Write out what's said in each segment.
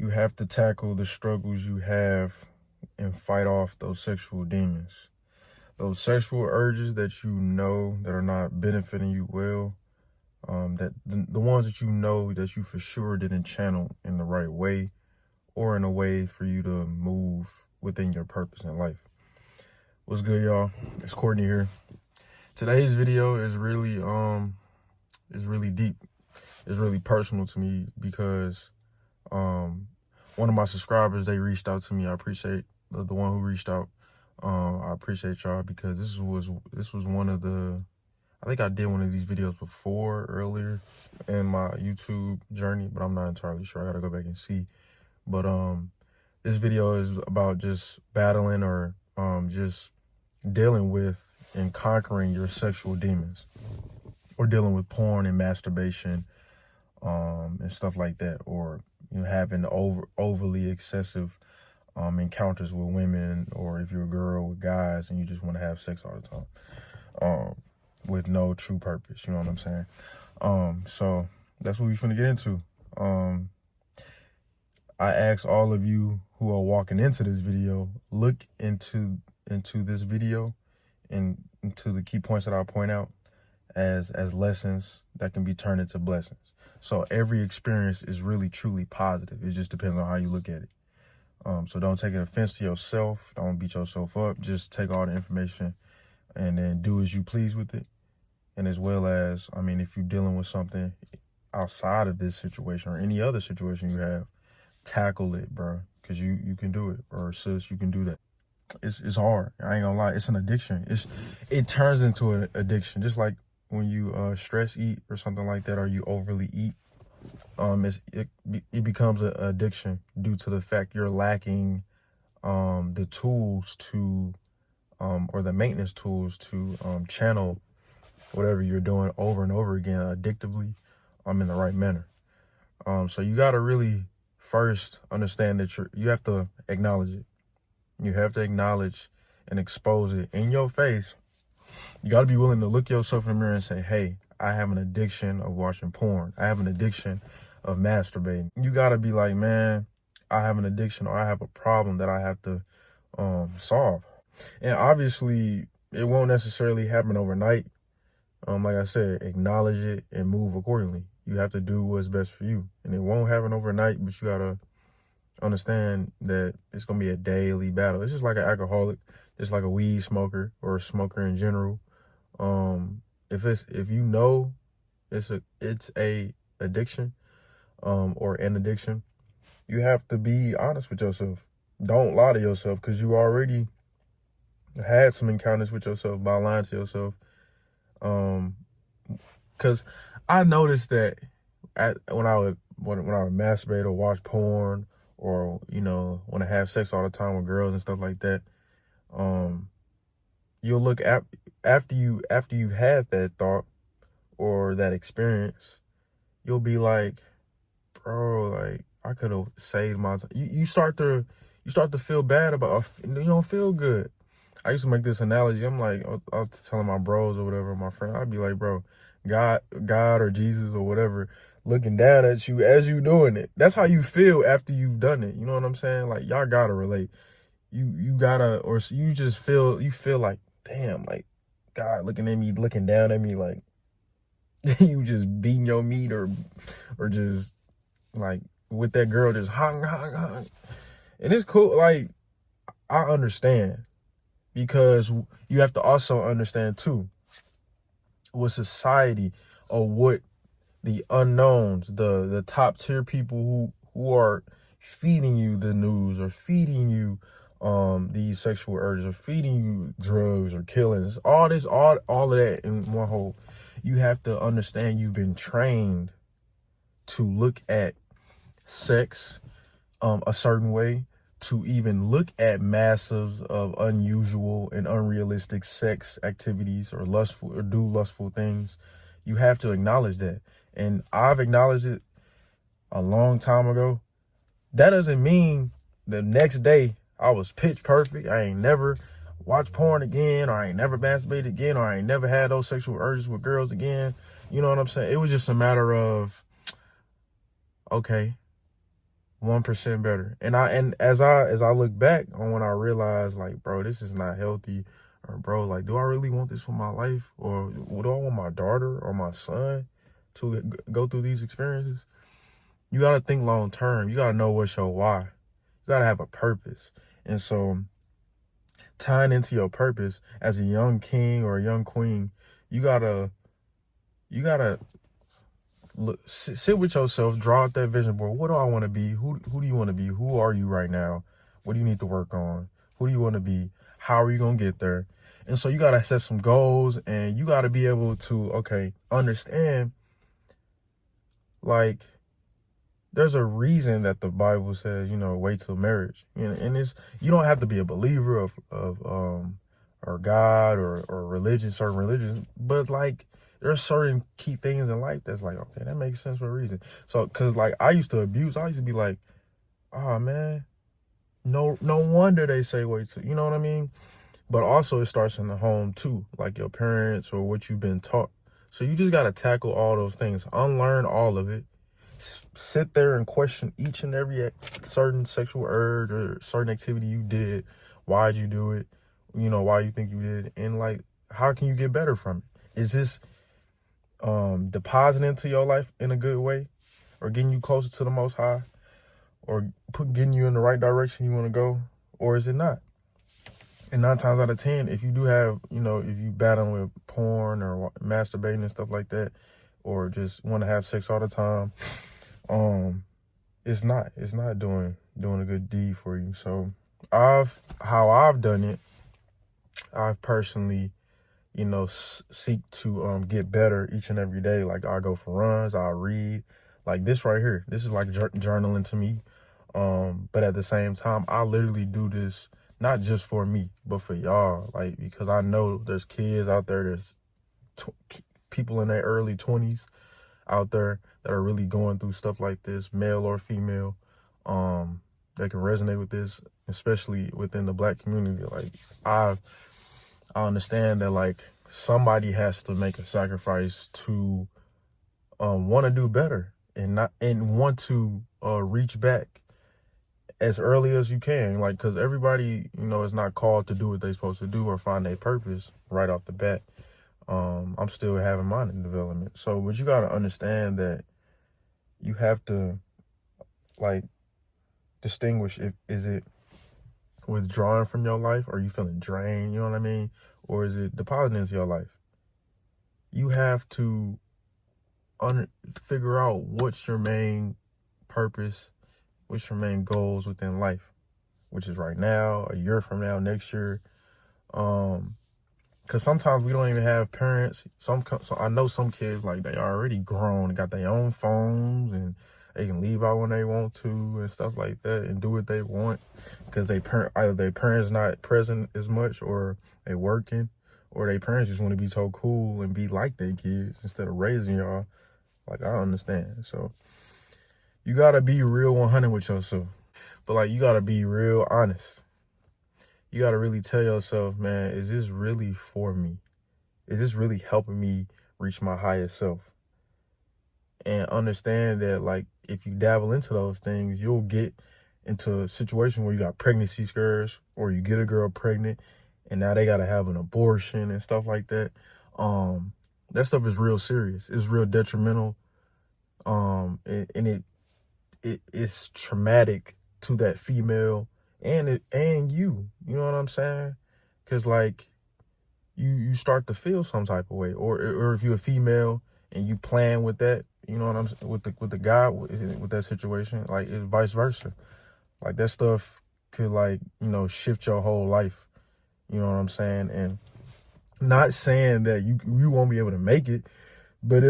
you have to tackle the struggles you have and fight off those sexual demons. Those sexual urges that you know that are not benefiting you well, that the ones that you know that you for sure didn't channel in the right way or in a way for you to move within your purpose in life. What's good, y'all? It's Courtney here. Today's video is really deep. It's really personal to me because one of my subscribers, they reached out to me. I appreciate the one who reached out. I appreciate y'all because this was one of the, I think I did one of these videos before earlier in my YouTube journey, but I'm not entirely sure. I gotta go back and see. But this video is about just battling or just dealing with and conquering your sexual demons, or dealing with porn and masturbation and stuff like that, or having overly excessive encounters with women, or if you're a girl with guys and you just want to have sex all the time with no true purpose. You know what I'm saying? So that's what we're finna get into. I ask all of you who are walking into this video, look into this video and into the key points that I'll point out as lessons that can be turned into blessings. So every experience is really truly positive. It just depends on how you look at it. So don't take an offense to yourself. Don't beat yourself up. Just take all the information and then do as you please with it. And as well as, I mean, if you're dealing with something outside of this situation or any other situation you have, tackle it, bro, because you can do it. Or sis, you can do that. It's hard. I ain't gonna lie. It's an addiction. It turns into an addiction, just like when you stress eat or something like that, or you overly eat. It becomes an addiction due to the fact you're lacking the tools to or the maintenance tools to channel whatever you're doing over and over again addictively in the right manner. So you got to really first understand that you have to acknowledge it. You have to acknowledge and expose it in your face. You got to be willing to look yourself in the mirror and say, hey, I have an addiction of watching porn. I have an addiction of masturbating. You got to be like, man, I have an addiction, or I have a problem that I have to solve. And obviously, it won't necessarily happen overnight. Like I said, acknowledge it and move accordingly. You have to do what's best for you. And it won't happen overnight, but you got to understand that it's going to be a daily battle. It's just like an alcoholic, just like a weed smoker or a smoker in general. If you know it's a addiction or an addiction, you have to be honest with yourself. Don't lie to yourself, because you already had some encounters with yourself by lying to yourself. Because I noticed that when I would masturbate or watch porn, or want to have sex all the time with girls and stuff like that, you'll look at after you had that thought or that experience, you'll be like, bro, like I could have saved my time. You start to feel bad about, you don't feel good. I used to make this analogy. I'm like, I was telling my bros or whatever, my friend, I'd be like, bro, God or Jesus or whatever, looking down at you as you doing it. That's how you feel after you've done it. You know what I'm saying? Like, y'all gotta relate. You gotta, or you just feel like, damn, like God looking at me, looking down at me, like you just beating your meat, or just like with that girl just hung. And it's cool. Like, I understand, because you have to also understand too what society, or what the unknowns, the top tier people who are feeding you the news, or feeding you these sexual urges, or feeding you drugs or killings, all of that in one whole. You have to understand you've been trained to look at sex a certain way, to even look at massives of unusual and unrealistic sex activities, or do lustful things. You have to acknowledge that. And I've acknowledged it a long time ago. That doesn't mean the next day I was pitch perfect. I ain't never watched porn again, or I ain't never masturbated again, or I ain't never had those sexual urges with girls again. You know what I'm saying? It was just a matter of, okay, 1% better. And as I look back on when I realized, like, bro, this is not healthy, or bro, like, do I really want this for my life, or do I want my daughter or my son to go through these experiences? You got to think long term. You got to know what's your why. You got to have a purpose. And so, tying into your purpose as a young king or a young queen, you gotta look, sit with yourself, draw out that vision board. What do I want to be? Who do you want to be? Who are you right now? What do you need to work on? Who do you want to be? How are you gonna get there? And so you gotta set some goals, and you gotta be able to understand, like, there's a reason that the Bible says, wait till marriage. And it's, you don't have to be a believer of or God or religion, certain religions, but like, there's certain key things in life that's like, okay, that makes sense for a reason. So, cause like I used to be like, oh man, no wonder they say wait till, you know what I mean? But also it starts in the home too, like your parents or what you've been taught. So you just gotta tackle all those things, unlearn all of it, sit there and question each and every certain sexual urge or certain activity you did. Why'd you do it? Why you think you did it? And like, how can you get better from it? Is this depositing into your life in a good way, or getting you closer to the Most High, or getting you in the right direction you want to go, or is it not? And 9 times out of 10, if you do have, if you battling with porn or masturbating and stuff like that, or just want to have sex all the time, it's not doing a good deed for you. So how I've done it, I've personally, seek to get better each and every day. Like, I go for runs, I read. Like this right here, this is like journaling to me. But at the same time, I literally do this not just for me, but for y'all. Like, because I know there's kids out there, there's people in their early 20s out there that are really going through stuff like this, male or female, that can resonate with this, especially within the Black community. Like, I understand that, like, somebody has to make a sacrifice to want to do better and want to reach back as early as you can. Like, because everybody, is not called to do what they're supposed to do or find their purpose right off the bat. I'm still having mine in development. So, but you got to understand that you have to, like, distinguish is it withdrawing from your life, or you feeling drained, you know what I mean? Or is it depositing into your life? You have to figure out what's your main purpose, what's your main goals within life, which is right now, a year from now, next year. Because sometimes we don't even have parents. So I know some kids, like, they already grown, got their own phones, and they can leave out when they want to and stuff like that and do what they want, because either their parents not present as much, or they working, or their parents just want to be so cool and be like their kids instead of raising y'all. Like, I understand. So you got to be real 100 with yourself. But, like, you got to be real honest. You got to really tell yourself, man, is this really for me? Is this really helping me reach my highest self? And understand that, like, if you dabble into those things, you'll get into a situation where you got pregnancy scares, or you get a girl pregnant and now they got to have an abortion and stuff like that. That stuff is real serious. It's real detrimental. And it's traumatic to that female and you know what I'm saying? Because, like, you start to feel some type of way, or if you're a female and you plan with that, you know what I'm saying, with the guy with that situation, like, it's vice versa. Like, that stuff could, like, shift your whole life. You know what I'm saying? And not saying that you won't be able to make it, but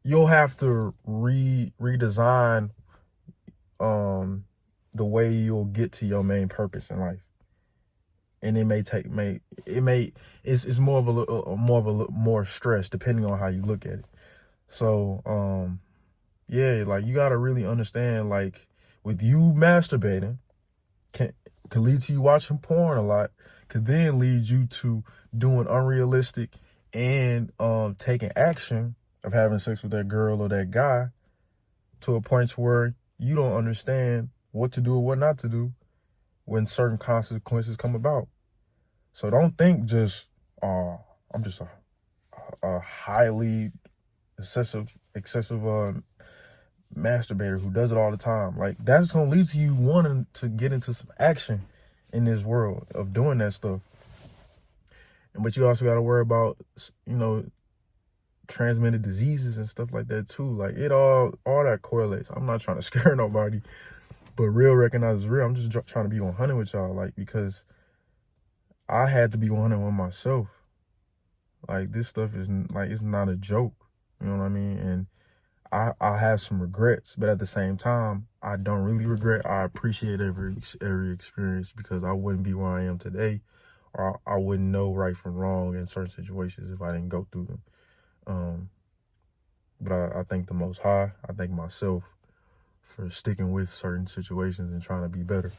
you'll have to redesign the way you'll get to your main purpose in life. And it's more of more stress, depending on how you look at it. So, yeah, like, you got to really understand, like, with you masturbating can lead to you watching porn a lot, could then lead you to doing unrealistic and taking action of having sex with that girl or that guy, to a point where you don't understand what to do or what not to do when certain consequences come about. So don't think just, oh, I'm just a highly excessive masturbator who does it all the time. Like, that's gonna lead to you wanting to get into some action in this world of doing that stuff. But you also got to worry about, transmitted diseases and stuff like that too. Like, it all that correlates. I'm not trying to scare nobody, but real recognizes real. I'm just trying to be 100 with y'all, like, because I had to be 100 with myself. Like, this stuff is like, it's not a joke. You know what I mean? And I have some regrets, but at the same time, I don't really regret. I appreciate every experience, because I wouldn't be where I am today, or I wouldn't know right from wrong in certain situations if I didn't go through them. But I thank the Most High. I thank myself for sticking with certain situations and trying to be better.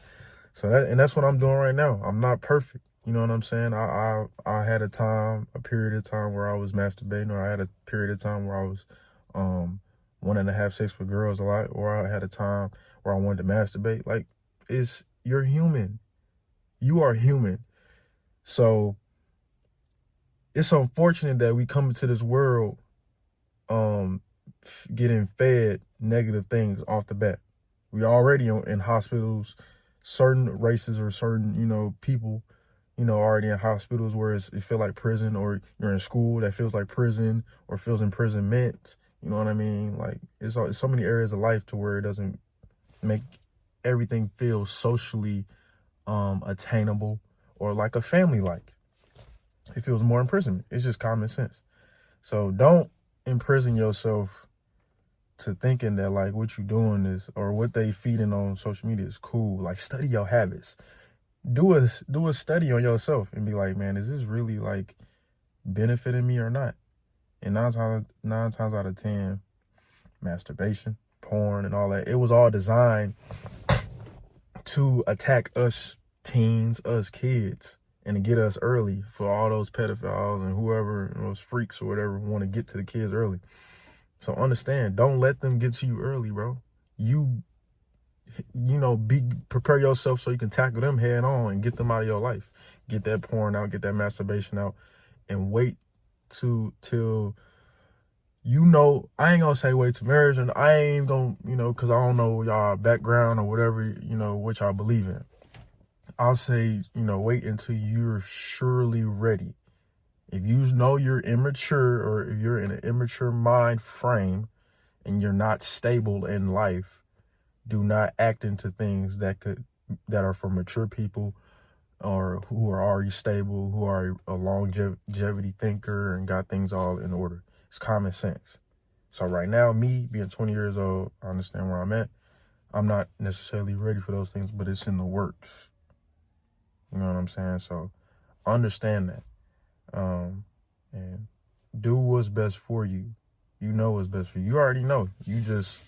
So that's what I'm doing right now. I'm not perfect. You know what I'm saying? I had a period of time where I was masturbating, or I had a period of time where I was wanting to have sex with girls a lot, or I had a time where I wanted to masturbate. Like, you're human. You are human. So it's unfortunate that we come into this world getting fed negative things off the bat. We already in hospitals, certain races or certain, people, already in hospitals where it feel like prison, or you're in school that feels like prison or feels imprisonment. You know what I mean? Like, it's so many areas of life to where it doesn't make everything feel socially attainable or like a family like. It feels more imprisonment. It's just common sense. So don't imprison yourself to thinking that, like, what you doing is, or what they feeding on social media is cool. Like, study your habits. Do a study on yourself and be like, man, is this really, like, benefiting me or not? And nine times out of 10, masturbation, porn, and all that, it was all designed to attack us teens, us kids, and to get us early, for all those pedophiles and whoever, those freaks or whatever, want to get to the kids early. So understand, don't let them get to you early, bro. Prepare yourself so you can tackle them head on and get them out of your life. Get that porn out, get that masturbation out, and wait till I ain't gonna say wait to marriage, and I ain't gonna, because I don't know y'all background or whatever, what y'all believe in. I'll say, wait until you're surely ready. If you know you're immature, or if you're in an immature mind frame and you're not stable in life, do not act into things that are for mature people, or who are already stable, who are a longevity thinker and got things all in order. It's common sense. So right now, me being 20 years old, I understand where I'm at. I'm not necessarily ready for those things, but it's in the works. You know what I'm saying? So understand that. And do what's best for you. You know what's best for you. You already know. You just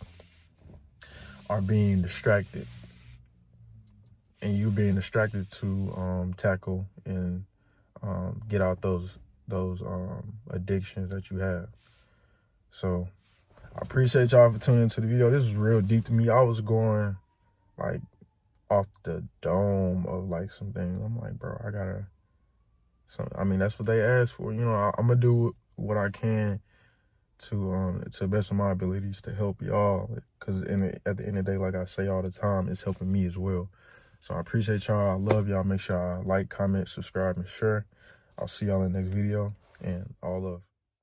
are being distracted. And you're being distracted to tackle and get out those addictions that you have. So I appreciate y'all for tuning into the video. This is real deep to me. I was going, like, off the dome of, like, some things. I'm like, bro, that's what they asked for. I'm gonna do what I can to the best of my abilities to help y'all, because at the end of the day, like I say all the time, it's helping me as well. So I appreciate y'all. I love y'all. Make sure y'all like, comment, subscribe, and share. I'll see y'all in the next video, and all love.